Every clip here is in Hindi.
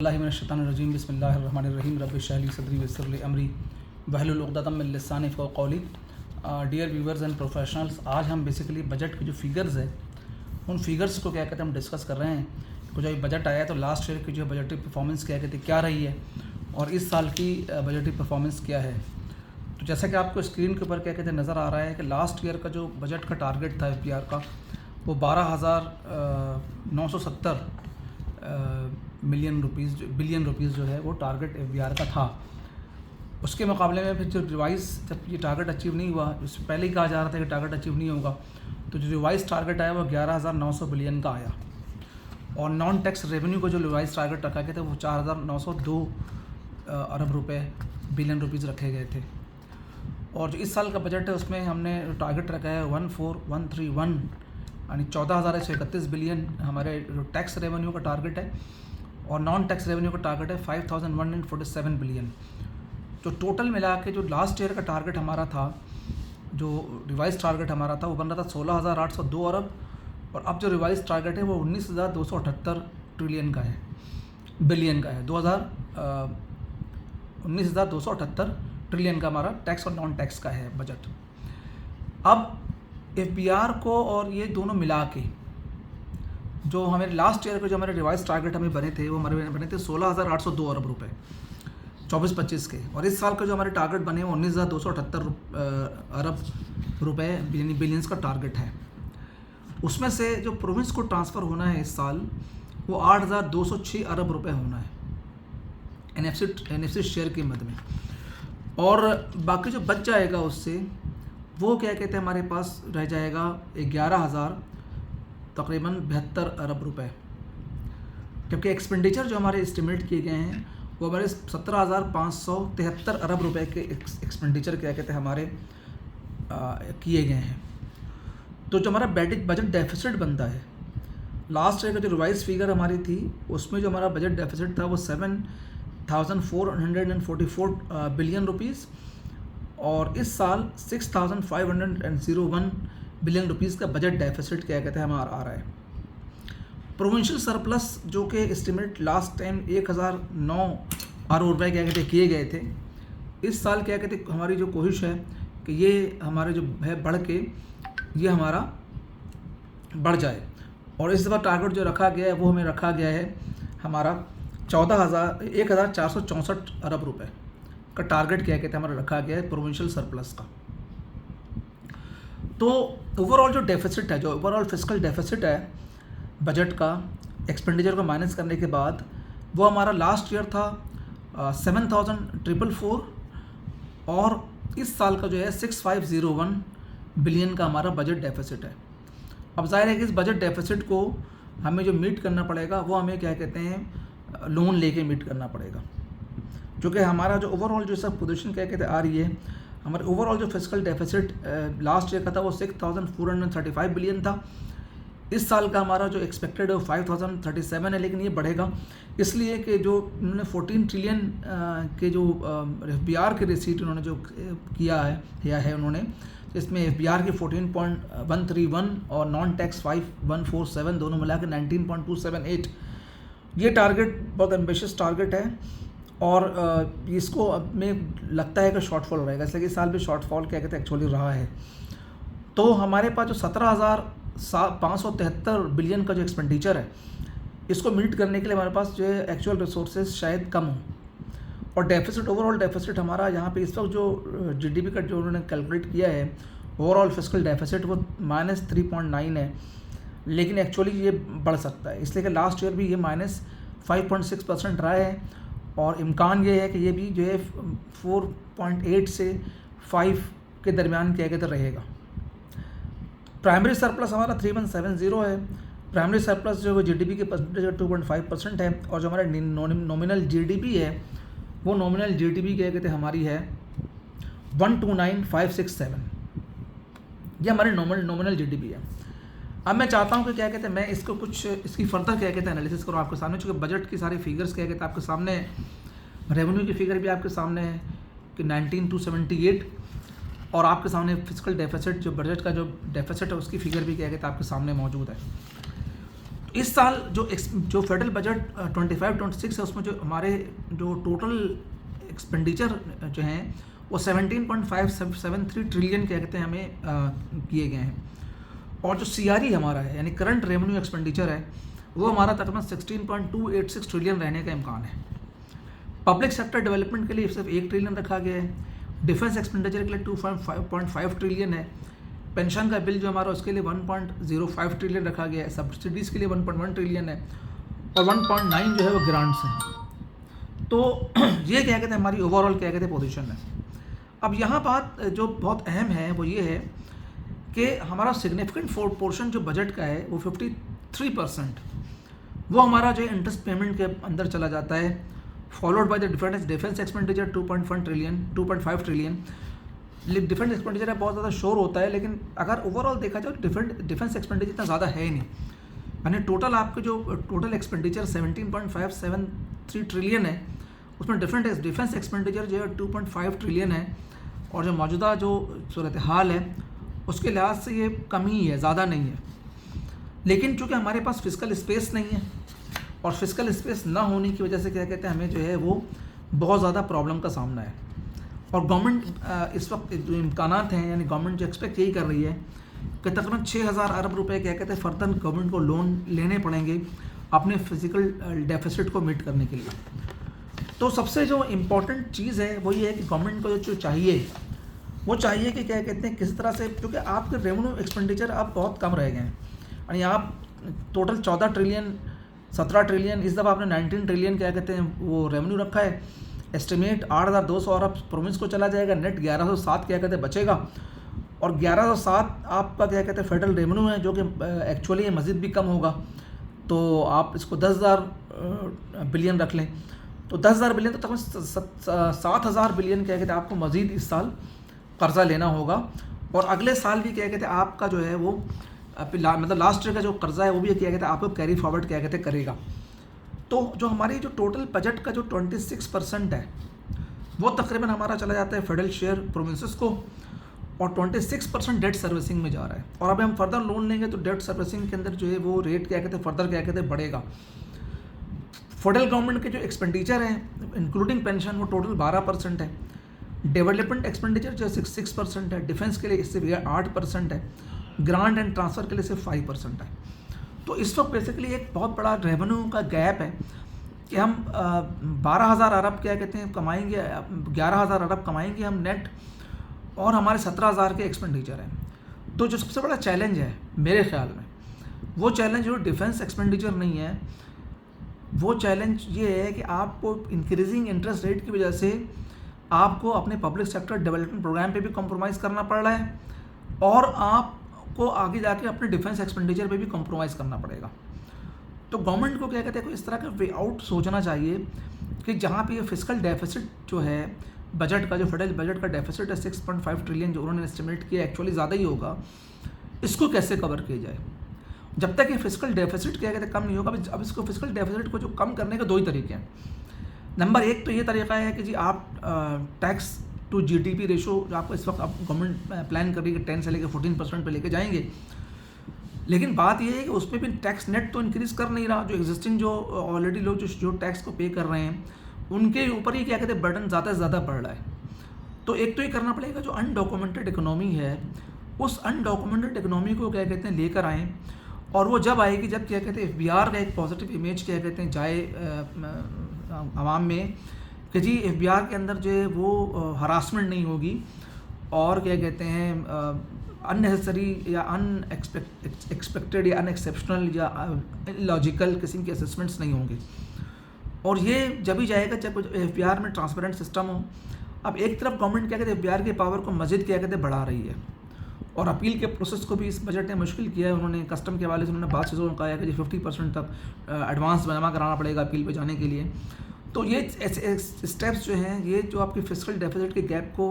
बिस्मिल्लाहिर्रहमानिर्रहीम बिस्मिल्लाहिर्रहमानिर्रहीम रब्बिश इश्रह ली सदरी वयस्सिर ली अमरी वहलुल उक़दतम मिन लिसानी यफ़क़हू क़ौली। डियर व्यूवर्स एंड प्रोफेशनल्स, आज हम बेसिकली बजट के जो फिगर्स है उन फिगर्स को क्या कहते हैं हम डिस्कस कर रहे हैं। कुछ अभी बजट आया तो लास्ट ईयर की जो बजटरी परफॉर्मेंस क्या कहते हैं क्या रही है और इस साल की बजटरी परफॉर्मेंस क्या है। तो जैसा कि आपको स्क्रीन के ऊपर क्या कहते हैं नज़र आ रहा है कि लास्ट ईयर का जो बजट का टारगेट था FBR का वो 12,970 बिलियन रुपीज़ जो है वो टारगेट FBR का था। उसके मुकाबले में फिर जो जब ये टारगेट अचीव नहीं हुआ, इससे पहले ही कहा जा रहा था कि टारगेट अचीव नहीं होगा, तो जो रिवाइज टारगेट आया वो 11,900 बिलियन का आया और नॉन टैक्स रेवेन्यू को जो रिवाइज टारगेट रखा गया था वो 4,902 अरब रुपए बिलियन रुपीज़ रखे गए थे। और जो इस साल का बजट है उसमें हमने टारगेट रखा है 14,131 यानी 14,131 बिलियन हमारे जो टैक्स रेवेन्यू का टारगेट है और नॉन टैक्स रेवेन्यू का टारगेट है 5,147 बिलियन। जो टोटल मिला के जो लास्ट ईयर का टारगेट हमारा था, जो रिवाइज टारगेट हमारा था वो बन रहा था 16,802 अरब और अब जो रिवाइज टारगेट है वो 19,278 ट्रिलियन का है, बिलियन का है। 19,278 ट्रिलियन का हमारा टैक्स और नॉन टैक्स का है बजट। अब FBR को और ये दोनों मिला के जो हमें लास्ट ईयर के जो हमारे रिवाइज टारगेट हमें बने थे वो हमारे बने थे 16,802 अरब रुपए 24-25 के, और इस साल के जो हमारे टारगेट बने वो 19,278 अरब रुपए यानी बिलियंस का टारगेट है। उसमें से जो प्रोविंस को ट्रांसफ़र होना है इस साल वो 8,206 अरब रुपए होना है NFC शेयर की मद में, और बाकी जो बच जाएगा उससे वो क्या कहते हैं हमारे पास रह जाएगा 11,000 तकरीबन 72 अरब रुपए, जबकि एक्सपेंडिचर जो हमारे एस्टिमेट किए गए हैं वो हमारे 17,573 अरब रुपए के एक्सपेंडिचर क्या कहते हैं हमारे किए गए हैं। तो जो हमारा बजट डेफिसिट बनता है, लास्ट ईयर का जो रिवाइज फिगर हमारी थी उसमें जो हमारा बजट डेफिसिट था वो 7,444 बिलियन रुपीज़ और इस साल 6,501 बिलियन रुपीज़ का बजट डेफिसिट क्या कहते हैं हमारा आ रहा है। प्रोविंशियल सरप्लस जो कि एस्टिमेट लास्ट टाइम 1,009 अरब रुपये क्या कहते किए गए थे, इस साल क्या कहते हमारी जो कोशिश है कि ये हमारे जो है बढ़ के ये हमारा बढ़ जाए, और इस बार टारगेट जो रखा गया है वो हमें रखा गया है हमारा 1,464 अरब रुपये का टारगेट क्या कहते हैं हमारा रखा गया है प्रोविंशियल सरप्लस का। तो ओवरऑल जो डेफिसिट है, जो ओवरऑल फिस्कल डेफिसिट है बजट का एक्सपेंडिचर को माइनस करने के बाद, वो हमारा लास्ट ईयर था 7,444 और इस साल का जो है 6,501 बिलियन का हमारा बजट डेफिसिट है। अब जाहिर है कि इस बजट डेफिसिट को हमें जो मीट करना पड़ेगा वो हमें क्या कहते हैं लोन लेके मीट करना पड़ेगा, जो कि हमारा जो ओवरऑल जो सब पोजीशन क्या कहते आ रही है, हमारे ओवरऑल जो फिस्कल डेफिसिट लास्ट ईयर का था वो 6,435 बिलियन था। इस साल का हमारा जो एक्सपेक्टेड है वो 5,037 है, लेकिन ये बढ़ेगा इसलिए कि जो उन्होंने 14 ट्रिलियन के जो FBR के रिसीट उन्होंने जो किया है उन्होंने, इसमें FBR की 14.131 और नॉन टैक्स 5,147 दोनों मिला के 19.278, ये टारगेट बहुत एम्बिशियस टारगेट है और इसको अब में लगता है कि शॉर्टफॉल रहेगा, इसलिए इस साल भी शॉर्टफॉल क्या कहते हैं एक्चुअली रहा है। तो हमारे पास जो 17,573 बिलियन का जो एक्सपेंडिचर है इसको मीट करने के लिए हमारे पास जो है एक्चुअल रिसोर्सेज शायद कम हो, और डेफिसिट ओवरऑल डेफिसिट हमारा यहाँ पे इस वक्त जो GDP का जो उन्होंने कैलकुलेट किया है ओवरऑल फिस्कल डेफिसिट वो -3.9 है, लेकिन एक्चुअली ये बढ़ सकता है, इसलिए कि लास्ट ईयर भी ये -5.6% रहा है और इम्कान ये है कि ये भी जो है 4.8 से 5 के दरमियान क्या कहते रहेगा। प्राइमरी सरप्लस हमारा 3,170 है, प्राइमरी सरप्लस जो है GDP के परसेंटेज 2.5% है, और जो हमारा नॉमिनल GDP है वो नॉमिनल GDP क्या कहते हमारी है 129,567, ये हमारी नॉमिनल GDP है। अब मैं चाहता हूँ कि क्या कहते हैं मैं इसको कुछ इसकी फर्दर क्या कहते हैं एनालिसिस करूँ आपके सामने, चूँकि बजट की सारी फिगर्स क्या कहते हैं आपके सामने, रेवेन्यू की फिगर भी आपके सामने है कि 19,278 और आपके सामने फिस्कल डेफिसिट जो बजट का जो डेफिसिट है उसकी फिगर भी क्या कहते हैं आपके सामने मौजूद है। इस साल जो फेडरल बजट 25-26 है, उसमें जो हमारे जो टोटल एक्सपेंडिचर जो हैं वो 17.573 ट्रिलियन क्या कहते हैं हमें किए गए हैं। और जो CRE हमारा है यानी करंट रेवेन्यू एक्सपेंडिचर है वो हमारा तकरीबन 16.286 ट्रिलियन रहने का इम्कान है। पब्लिक सेक्टर डेवलपमेंट के लिए सिर्फ 1 ट्रिलियन रखा गया है। डिफेंस एक्सपेंडिचर के लिए 2.5 ट्रिलियन है। पेंशन का बिल जो हमारा उसके लिए 1.05 ट्रिलियन रखा गया है। सब्सिडीज़ के लिए 1.1 ट्रिलियन है और 1.9 जो है वो ग्रांट्स हैं। तो ये क्या कहते हैं हमारी ओवरऑल क्या कहते हैं पोजीशन है। अब यहाँ बात जो बहुत अहम है वो ये है कि हमारा सिग्निफिकेंट पोर्शन जो बजट का है वो 53% वो हमारा जो इंटरेस्ट पेमेंट के अंदर चला जाता है, followed by the defence expenditure 2.5 trillion. Defence expenditure बहुत ज़्यादा शोर होता है, लेकिन अगर ओवरऑल देखा जाए तो डिफेंस एक्सपेंडिचर इतना ज़्यादा है ही नहीं। यानी टोटल आपके जो टोटल एक्सपेंडिचर 17.573 ट्रिलियन है, उसमें डिफेंस एक्सपेंडिचर जो है 2.5 ट्रिलियन है। और जो मौजूदा जो सूरत हाल है उसके लिहाज से ये कम ही है, ज़्यादा नहीं है। लेकिन चूँकि हमारे पास फिजिकल स्पेस नहीं है और फिजिकल स्पेस ना होने की वजह से क्या कहते हैं हमें जो है वो बहुत ज़्यादा प्रॉब्लम का सामना है। और गवर्नमेंट इस वक्त जो इम्कानात हैं यानी गवर्नमेंट जो एक्सपेक्ट यही कर रही है कि तकरीबन 6000 अरब रुपए क्या कहते हैं फर्दर गवर्नमेंट को लोन लेने पड़ेंगे अपने फिजिकल डेफिसिट को मीट करने के लिए। तो सबसे जो इम्पोर्टेंट चीज़ है वो ये है कि गवर्नमेंट को जो चाहिए वो चाहिए कि क्या कहते हैं किसी तरह से, क्योंकि आपके रेवेन्यू एक्सपेंडिचर अब बहुत कम रह गए हैं। यानी आप टोटल 14 ट्रिलियन 17 ट्रिलियन, इस दफ़ा आपने 19 ट्रिलियन क्या कहते हैं वो रेवेन्यू रखा है। एस्टिमेट 8200 अरब प्रोविंस को चला जाएगा, नेट 1107 क्या कहते हैं बचेगा। और 1107 आपका क्या कहते हैं फेडरल रेवेन्यू है जो कि एक्चुअली मज़ीद भी कम होगा। तो आप इसको 10,000 बिलियन रख लें तो 10,000 बिलियन तो तकरीबन 7,000 बिलियन क्या कहते हैं आपको मज़ीद इस साल कर्ज़ा लेना होगा। और अगले साल भी क्या कहते हैं आपका जो है वो मतलब लास्ट ईयर का जो कर्ज़ा है वो भी क्या कहते हैं आपको कैरी फॉरवर्ड क्या कहते हैं करेगा। तो जो हमारी जो टोटल बजट का जो 26% है वो तकरीबन हमारा चला जाता है फेडरल शेयर प्रोविंसेस को और 26% डेट सर्विसिंग में जा रहा है। और अभी हम फर्दर लोन लेंगे तो डेट सर्विसिंग के अंदर जो है वो रेट क्या कहते हैं फर्दर क्या कहते हैं बढ़ेगा। फेडरल गवर्नमेंट के जो एक्सपेंडिचर है इंक्लूडिंग पेंशन वो टोटल 12% है। डेवलपमेंट एक्सपेंडिचर जो 6% है। डिफेंस के लिए इससे 8% है। ग्रांट एंड ट्रांसफ़र के लिए सिर्फ 5% है। तो इस वक्त बेसिकली एक बहुत बड़ा रेवेन्यू का गैप है कि हम 12,000 अरब क्या कहते हैं कमाएंगे, 11,000 अरब कमाएंगे हम नेट और हमारे 17,000 के एक्सपेंडिचर हैं। तो जो सबसे बड़ा चैलेंज है मेरे ख्याल में वो चैलेंज जो डिफेंस एक्सपेंडिचर नहीं है, वो चैलेंज ये है कि आपको इंक्रीजिंग इंटरेस्ट रेट की वजह से आपको अपने पब्लिक सेक्टर डेवलपमेंट प्रोग्राम पे भी कॉम्प्रोमाइज़ करना पड़ रहा है और आपको आगे जाके अपने डिफेंस एक्सपेंडिचर पे भी कॉम्प्रोमाइज़ करना पड़ेगा। तो गवर्नमेंट को क्या कहते हैं कोई इस तरह का वे आउट सोचना चाहिए कि जहाँ पे ये फिजिकल डेफिसिट जो है बजट का, जो फेडरल बजट का डेफिसिट है 6.5 ट्रिलियन जो उन्होंने एस्टिमेट किया, एक्चुअली ज़्यादा ही होगा, इसको कैसे कवर किया जाए। जब तक ये फिजिकल डेफिसिट क्या कहते हैं कम नहीं होगा। अब इसको फिजिकल डेफिसिट को जो कम करने के 2 ही तरीके हैं। नंबर 1 तो ये तरीका है कि जी आप टैक्स टू जीडीपी रेशो जो आपको इस वक्त गवर्नमेंट प्लान कर रही है कि 10 से लेकर 14% पे लेके जाएंगे, लेकिन बात ये है कि उसमें भी टैक्स नेट तो इंक्रीज़ कर नहीं रहा। जो एग्जिस्टिंग जो ऑलरेडी लोग जो टैक्स को पे कर रहे हैं उनके ऊपर ही क्या कहते हैं बर्डन ज़्यादा से ज़्यादा बढ़ रहा है। तो एक तो ये करना पड़ेगा जो अनडॉक्यूमेंटेड इकोनॉमी है उस अनडॉक्यूमेंटेड इकोनॉमी को क्या कहते हैं लेकर आएँ। और वो जब आएगी जब क्या कहते हैं एफबीआर का एक पॉजिटिव इमेज क्या कहते हैं जाए आवाम में कि जी एफबीआर के अंदर जो है वो हरासमेंट नहीं होगी और क्या कहते हैं अननेसेसरी या अनएक्सपेक्टेड या अनएक्सेप्शनल या लॉजिकल किस्म के असेसमेंट्स नहीं होंगे। और ये जब ही जाएगा जब एफबीआर में ट्रांसपेरेंट सिस्टम हो। अब एक तरफ गवर्नमेंट क्या कहते हैं एफबीआर की पावर को मज़ीद क्या कहते हैं बढ़ा रही है और अपील के प्रोसेस को भी इस बजट ने मुश्किल किया है। उन्होंने कस्टम के हवाले से उन्होंने बात चीज़ों को कहा है कि 50% तक एडवांस जमा कराना पड़ेगा अपील पे जाने के लिए। तो ये स्टेप्स जो हैं ये जो आपकी फिजिकल डेफिसिट के गैप को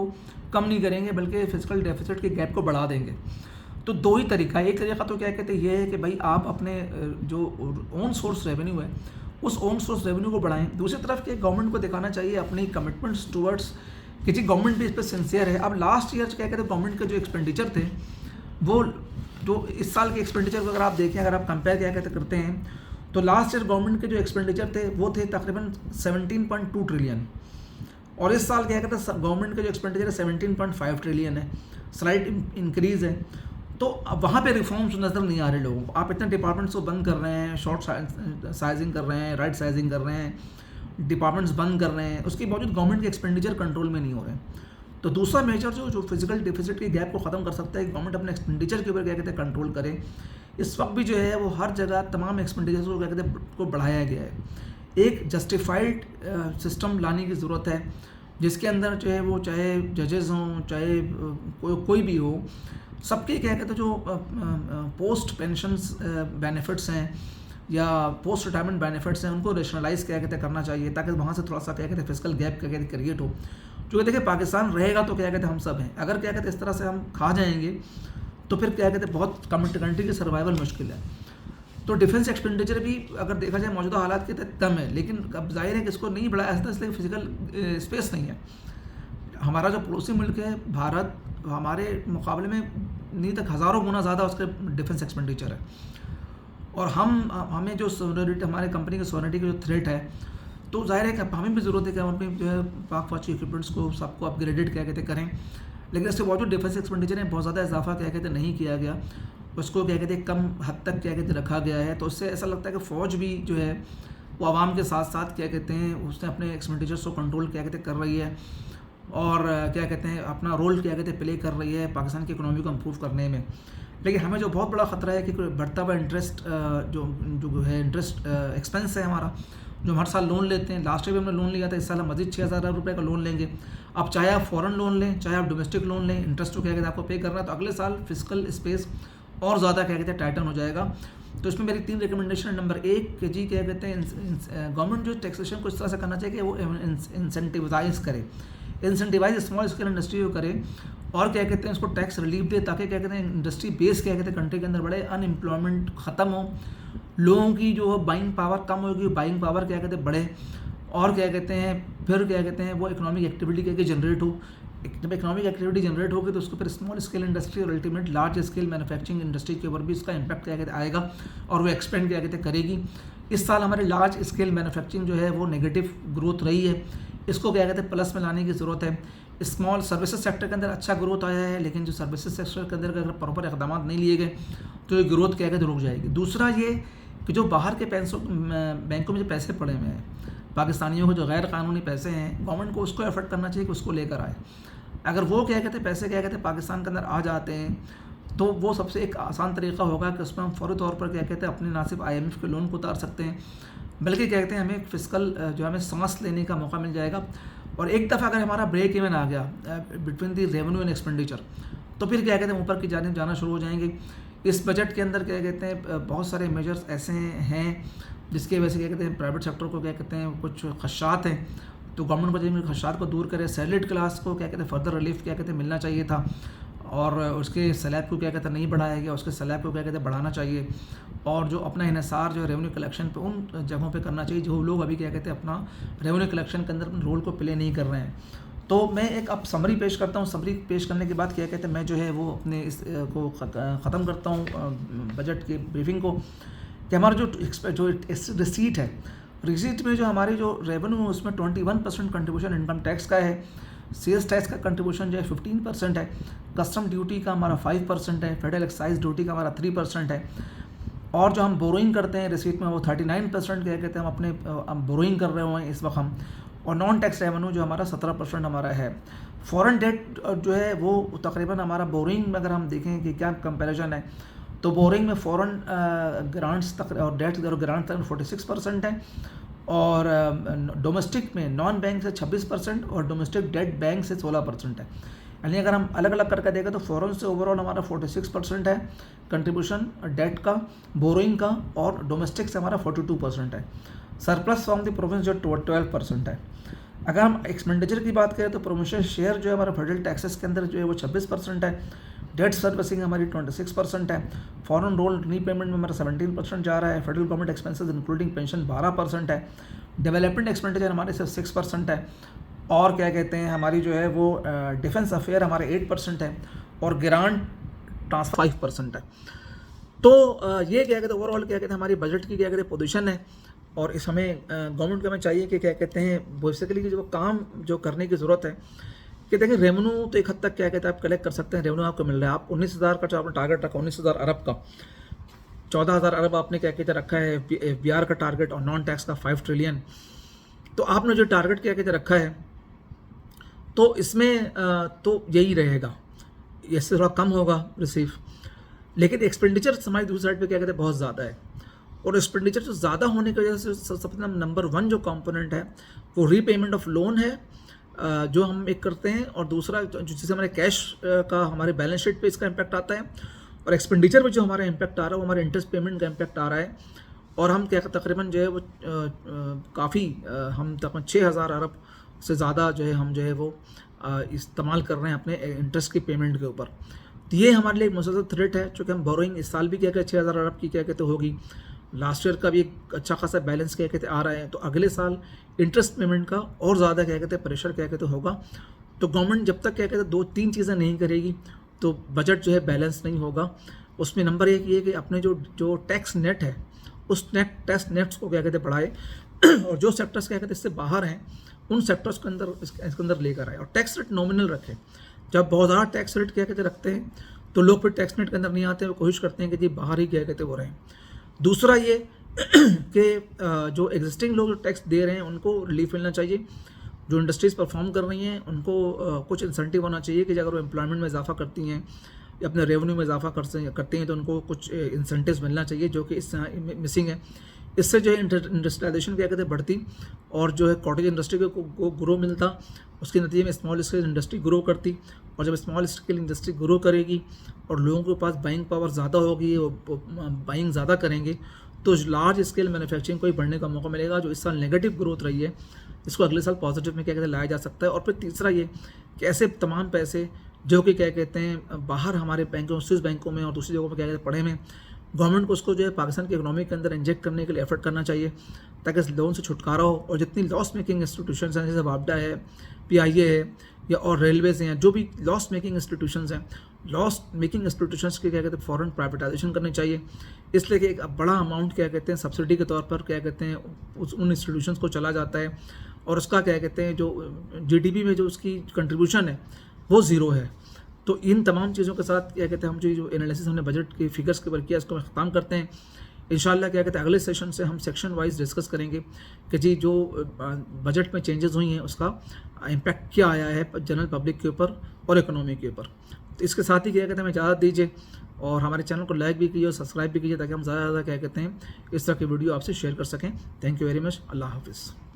कम नहीं करेंगे बल्कि फिजिकल डेफिसिट के गैप को बढ़ा देंगे। तो 2 ही तरीका है। एक तरीका तो क्या कहते हैं ये है कि भाई आप अपने जो ओन सोर्स रेवेन्यू है उस ओन सोर्स रेवेन्यू को बढ़ाएं। दूसरी तरफ के गवर्नमेंट को दिखाना चाहिए अपनी कमिटमेंट्स टूवर्ड्स कि जी गवर्नमेंट भी इस पर सिंसियर है। अब लास्ट ईयर क्या कहते हैं गवर्नमेंट के जो एक्सपेंडिचर थे वो जो इस साल के एक्सपेंडिचर को अगर आप देखें, अगर आप कंपेयर क्या कहते करते हैं, तो लास्ट ईयर गवर्नमेंट के जो एक्सपेंडिचर थे वो थे तकरीबन 17.2 ट्रिलियन, और इस साल क्या कहते हैं गवर्नमेंट का जो एक्सपेंडिचर है 17.5 ट्रिलियन है, स्लाइट इंक्रीज़ है। तो अब वहाँ पे रिफॉर्म्स नज़र नहीं आ रहे लोगों को। आप इतने डिपार्टमेंट्स को बंद कर रहे हैं, शॉर्ट साइजिंग कर रहे हैं, राइट साइजिंग कर रहे हैं, डिपार्टमेंट्स बंद कर रहे हैं, उसके बावजूद गवर्नमेंट के एक्सपेंडिचर कंट्रोल में नहीं हो रहे हैं। तो दूसरा मेजर जो फिजिकल डिफिसिट के गैप को ख़त्म कर सकता है, गवर्नमेंट अपने एक्सपेंडिचर के ऊपर क्या कहते हैं कंट्रोल करे। इस वक्त भी जो है वो हर जगह तमाम एक्सपेंडिचर को क्या कहते हैं को बढ़ाया गया है। एक जस्टिफाइड सिस्टम लाने की ज़रूरत है, जिसके अंदर जो है वो चाहे जजेस हों, चाहे कोई भी हो, सबके क्या कहते हैं जो पोस्ट पेंशन्स बेनिफिट्स हैं या पोस्ट रिटायरमेंट बेनिफिट्स हैं, उनको रेशनलाइज क्या कहते हैं करना चाहिए, ताकि वहाँ से थोड़ा सा क्या कहते हैं फिजिकल गैप क्या कहते हैं क्रिएट हो। क्योंकि देखिए पाकिस्तान रहेगा तो क्या कहते हैं हम सब हैं, अगर क्या कहते हैं इस तरह से हम खा जाएंगे तो फिर क्या कहते हैं बहुत कंट्री की सर्वाइवल मुश्किल है। तो डिफेंस एक्सपेंडिचर भी अगर देखा जाए मौजूदा हालात के तहत कम है, लेकिन अब जाहिर है कि इसको नहीं बढ़ाया जाता, इसलिए फिजिकल स्पेस नहीं है। हमारा जो पड़ोसी मुल्क है भारत, हमारे मुकाबले में नहीं तक हज़ारों गुना ज़्यादा उसके डिफेंस एक्सपेंडिचर है, और हमें जो सोवरेनिटी, हमारे कंपनी की सोवरेनिटी की जो थ्रेट है, तो जाहिर है कि हमें भी ज़रूरत है कि हम अपने जो है पाक फौजी इक्विपमेंट्स को सबको अपग्रेडेड क्या कहते करें। लेकिन इसके बावजूद डिफेंस एक्सपेंडिचर में बहुत ज़्यादा इजाफा क्या कहते नहीं किया गया, उसको क्या कहते कम हद तक क्या कहते रखा गया है। तो उससे ऐसा लगता है कि फ़ौज भी जो है वो आवाम के साथ साथ क्या कहते हैं उसने अपने एक्सपेंडिचर्स को कंट्रोल क्या कहते कर रही है, और क्या कहते हैं अपना रोल क्या कहते प्ले कर रही है पाकिस्तान की इकोनॉमी को इम्प्रूव करने में। लेकिन हमें जो बहुत बड़ा ख़तरा है कि बढ़ता हुआ इंटरेस्ट जो है इंटरेस्ट एक्सपेंस है हमारा, जो हम हर साल लोन लेते हैं, लास्ट ईयर भी हमने लोन लिया था, इस साल हम मज़ीद 6,000 रुपये का लोन लेंगे। अब चाहे आप फ़ॉरेन लोन लें, चाहे आप डोमेस्टिक लोन लें, इंटरेस्ट तो क्या कहते हैं आपको पे करना है, तो अगले साल फिजिकल स्पेस और ज़्यादा क्या कहते हैं टाइटन हो जाएगा। तो इसमें मेरी 3 रिकमेंडेशन। नंबर 1 कि जी क्या कहते हैं गवर्नमेंट जो टैक्सेशन को इस तरह से करना चाहिए कि वो इंसेंटिवाइज करे, इंसेंटिवाइज स्मॉल स्केल इंडस्ट्री को करे, और क्या कहते हैं उसको टैक्स रिलीफ दे, ताकि क्या कहते हैं इंडस्ट्री बेस क्या कहते हैं कंट्री के अंदर बढ़े, अनएम्प्लॉयमेंट ख़त्म हो, लोगों की जो बाइंग पावर कम होगी, बाइंग पावर क्या कहते हैं बढ़े, और क्या कहते हैं फिर क्या कहते हैं वो इकोनॉमिक एक्टिविटी क्या जनरेट हो। जब इकोनॉमिक एक्टिविटी जनरेट होगी तो उसको फिर स्मॉल स्केल इंडस्ट्री और ultimate large scale manufacturing industry के ऊपर भी इसका इम्पैक्ट क्या कहते आएगा, और वो एक्सपेंड क्या कहते करेगी। इस साल हमारी लार्ज स्केल मैन्युफैक्चरिंग जो है वो नेगेटिव ग्रोथ रही है, इसको क्या कहते हैं प्लस में लाने की ज़रूरत है। स्मॉल सर्विसेज सेक्टर के अंदर अच्छा ग्रोथ आया है, लेकिन जो सर्विसेज सेक्टर के अंदर अगर प्रॉपर इकदाम नहीं लिए गए तो ये ग्रोथ क्या कहते रुक जाएगी। दूसरा ये कि जो बाहर के बैंकों में जो पैसे पड़े हुए हैं पाकिस्तानियों को, जो गैर कानूनी पैसे हैं, गवर्नमेंट को उसको एफर्ट करना चाहिए कि उसको लेकर आए। अगर वो क्या कहते हैं पैसे क्या कहते हैं पाकिस्तान के अंदर आ जाते हैं, तो वो सबसे एक आसान तरीका होगा कि उसमें हम फौरी तौर पर क्या कहते हैं अपने ना सिर्फ IMF के लोन को उतार सकते हैं, बल्कि क्या कहते हैं हमें फिजिकल जो हमें सांस लेने का मौका मिल जाएगा। और एक दफ़ा अगर हमारा ब्रेक इवन आ गया between the revenue and expenditure, तो फिर क्या कहते हैं ऊपर की जानिब जाना शुरू हो जाएंगे। इस बजट के अंदर क्या कहते हैं बहुत सारे मेजर्स ऐसे हैं जिसके वजह से क्या कहते हैं प्राइवेट सेक्टर को क्या कहते हैं कुछ खदशात हैं, तो गवर्नमेंट को जिन खदशात को दूर करे, सैलरीड क्लास को क्या कहते हैं फर्दर रिलीफ क्या कहते हैं मिलना चाहिए था, और उसके स्लैब को क्या कहते हैं नहीं बढ़ाया गया, उसके स्लैब को क्या कहते हैं बढ़ाना चाहिए, और जो अपना इन्हिसार जो रेवेन्यू कलेक्शन पे उन जगहों पे करना चाहिए जो लोग अभी क्या कहते हैं अपना रेवेन्यू कलेक्शन के अंदर अपने रोल को प्ले नहीं कर रहे हैं। तो मैं एक अब समरी पेश करता हूँ, समरी पेश करने के बाद क्या कहते हैं मैं जो है वो अपने इस को ख़त्म करता हूँ बजट की ब्रीफिंग को, कि हमारा जो रिसीट है, रिसीट में जो हमारी जो रेवेन्यू है उसमें 21% कंट्रीब्यूशन इनकम टैक्स का है, सेल्स टैक्स का कंट्रीब्यूशन जो है 15% है, कस्टम ड्यूटी का हमारा 5% है, फेडरल एक्साइज ड्यूटी का हमारा 3% है, और जो हम बोरोइंग करते हैं रिसीट में वो 39% क्या कहते हैं हम अपने बोरोइंग कर रहे हुए हैं इस वक्त हम, और नॉन टैक्स रेवेन्यू जो हमारा 17% हमारा है। फॉरेन डेट जो है वो तकरीबन हमारा बोरोइंग में अगर हम देखें कि क्या कंपैरिजन है, तो बोरिंग में फॉरेन ग्रांट्स तक और डेट और ग्रांट तक 46% है, और डोमेस्टिक में नॉन बैंक से 26% और डोमेस्टिक डेट बैंक से 16% है। यानी अगर हम अलग अलग करके देखें तो फॉरेन से ओवरऑल हमारा 46% है कंट्रीब्यूशन डेट का, बोरोइंग का, और डोमेस्टिक से हमारा 42% है। सरप्लस फ्रॉम द प्रोविंस जो 12% है। अगर हम एक्सपेंडिचर की बात करें तो प्रोविंशियल शेयर जो है हमारा फेडरल टैक्सेस के अंदर जो है वो 26% है, डेट सर्विसिंग हमारी 26% है, फॉरेन रोल रीपेमेंट में हमारा 17% जा रहा है, federal government expenses including pension 12% है, डेवलपमेंट एक्सपेंडिचर हमारे सिर्फ 6% है, और क्या कहते हैं हमारी जो है वो डिफेंस अफेयर हमारे 8% है, और ग्रांट ट्रांसफर 5% है। तो ये क्या कहते हैं ओवरऑल क्या कहते हैं हमारी बजट की क्या कहते हैं पोजीशन है। और इस हमें गवर्नमेंट को हमें चाहिए कि क्या कहते हैं बेसिकली कि जो काम जो करने की ज़रूरत है कि देखिए रेवेन्यू तो एक हद तक क्या कहते हैं आप कलेक्ट कर सकते हैं, रेवेन्यू आपको मिल रहा है। आप 19,000 का जो आपने टारगेट रखा 19,000 अरब का, 14,000 अरब आपने क्या कहते रखा है FBR का टारगेट और नॉन टैक्स का 5 ट्रिलियन। तो आपने जो टारगेट क्या कहते रखा है तो इसमें तो यही रहेगा, इससे थोड़ा कम होगा रिसीव। लेकिन एक्सपेंडिचर हमारी दूसरी साइड पे क्या कहते हैं बहुत ज़्यादा है। और एक्सपेंडिचर जो ज़्यादा होने की वजह से सबसे नंबर 1 जो कंपोनेंट है वो रीपेमेंट ऑफ लोन है जो हम एक करते हैं, और दूसरा जिससे हमारे कैश का हमारे बैलेंस शीट पे इसका इम्पैक्ट आता है, और एक्सपेंडिचर में जो हमारा इम्पैक्ट आ रहा है वो हमारे इंटरेस्ट पेमेंट का इम्पैक्ट आ रहा है। और हम क्या तकरीबन जो है वो काफ़ी हम तकरीबन 6,000 अरब से ज़्यादा जो है हम जो है वो इस्तेमाल कर रहे हैं अपने इंटरेस्ट की पेमेंट के ऊपर। तो ये हमारे लिए एक मुसलसल थ्रेट है, चूँकि हम बोरोइंग इस साल भी क्या कहते 6,000 अरब की क्या कहते होगी, लास्ट ईयर का भी एक अच्छा खासा बैलेंस क्या कहते आ रहा है। तो अगले साल इंटरेस्ट पेमेंट का और ज़्यादा क्या कहते प्रेशर क्या कहते होगा। तो गवर्नमेंट जब तक क्या कहते 2-3 चीज़ें नहीं करेगी तो बजट जो है बैलेंस नहीं होगा। उसमें नंबर 1 ये कि अपने जो टैक्स नेट है उस टैक्स नेट्स को क्या कहते बढ़ाए, और जो सेक्टर्स क्या कहते इससे बाहर हैं उन सेक्टर्स के अंदर इसके अंदर लेकर आए, और टैक्स रेट नॉमिनल रखें। जब बहुत ज़्यादा टैक्स रेट क्या कहते रखते हैं तो लोग फिर टैक्स नेट के अंदर नहीं आते हैं, वो कोशिश करते हैं कि जी बाहर ही क्या कहते वो रहें। दूसरा ये कि जो एग्जिस्टिंग लोग टैक्स दे रहे हैं उनको रिलीफ मिलना चाहिए। जो इंडस्ट्रीज़ परफॉर्म कर रही हैं उनको कुछ इंसेंटिव होना चाहिए कि अगर वो एम्प्लॉयमेंट में इजाफा करती हैं या अपने रेवेन्यू में इजाफा करती हैं तो उनको कुछ इंसेंटिव्स मिलना चाहिए, जो कि इस मिसिंग है। इससे जो है इंडस्ट्रियलाइजेशन क्या कहते हैं बढ़ती, और जो है कॉटेज इंडस्ट्री को ग्रो मिलता, उसके नतीजे में स्मॉल स्केल इंडस्ट्री ग्रो करती। और जब स्मॉल स्केल इंडस्ट्री ग्रो करेगी और लोगों के पास बाइंग पावर ज़्यादा होगी, वो बाइंग ज़्यादा करेंगे, तो लार्ज स्केल मैन्युफैक्चरिंग को ही बढ़ने का मौका मिलेगा। जो इस साल नेगेटिव ग्रोथ रही है इसको अगले साल पॉजिटिव में क्या कहते हैं लाया जा सकता है। और फिर तीसरा ये कि ऐसे तमाम पैसे जो कि क्या कहते हैं बाहर हमारे बैंकों, स्विस बैंकों में और दूसरी जगहों पर क्या कहते हैं पड़े में, गवर्नमेंट को उसको जो है पाकिस्तान की इकोनॉमी के अंदर इंजेक्ट करने के लिए एफर्ट करना चाहिए ताकि इस लोन से छुटकारा हो। और जितनी लॉस मेकिंग इंस्टीट्यूशंस हैं जैसे वापडा है, PIA है या और रेलवेज़ हैं, जो भी लॉस मेकिंग इंस्टीट्यूशंस हैं, लॉस मेकिंग इंस्टीट्यूशंस के क्या कहते हैं फ़ौरन प्राइवेटाइजेशन करनी चाहिए। इसलिए कि एक बड़ा अमाउंट क्या कहते हैं सब्सिडी के तौर पर क्या कहते हैं उन इंस्टीट्यूशंस को चला जाता है, और उसका क्या कहते हैं जो GDP में जो उसकी कंट्रीब्यूशन है वो ज़ीरो है। तो इन तमाम चीज़ों के साथ क्या कहते हैं हम जो एनालिसिस हमने बजट के फिगर्स के ऊपर किया इसको ख़त्म करते हैं। इंशाल्लाह क्या कहते हैं अगले सेशन से हम सेक्शन वाइज डिस्कस करेंगे कि जी जो बजट में चेंजेस हुई हैं उसका इम्पैक्ट क्या आया है जनरल पब्लिक के ऊपर और इकोनॉमी के ऊपर। तो इसके साथ ही क्या कहते हैं हमें इजाज़त दीजिए और हमारे चैनल को लाइक भी कीजिए और सब्सक्राइब भी कीजिए ताकि हम ज़्यादा से ज़्यादा क्या कहते हैं इस तरह की वीडियो आपसे शेयर कर सकें। Thank you very much. अल्लाह हाफिज़।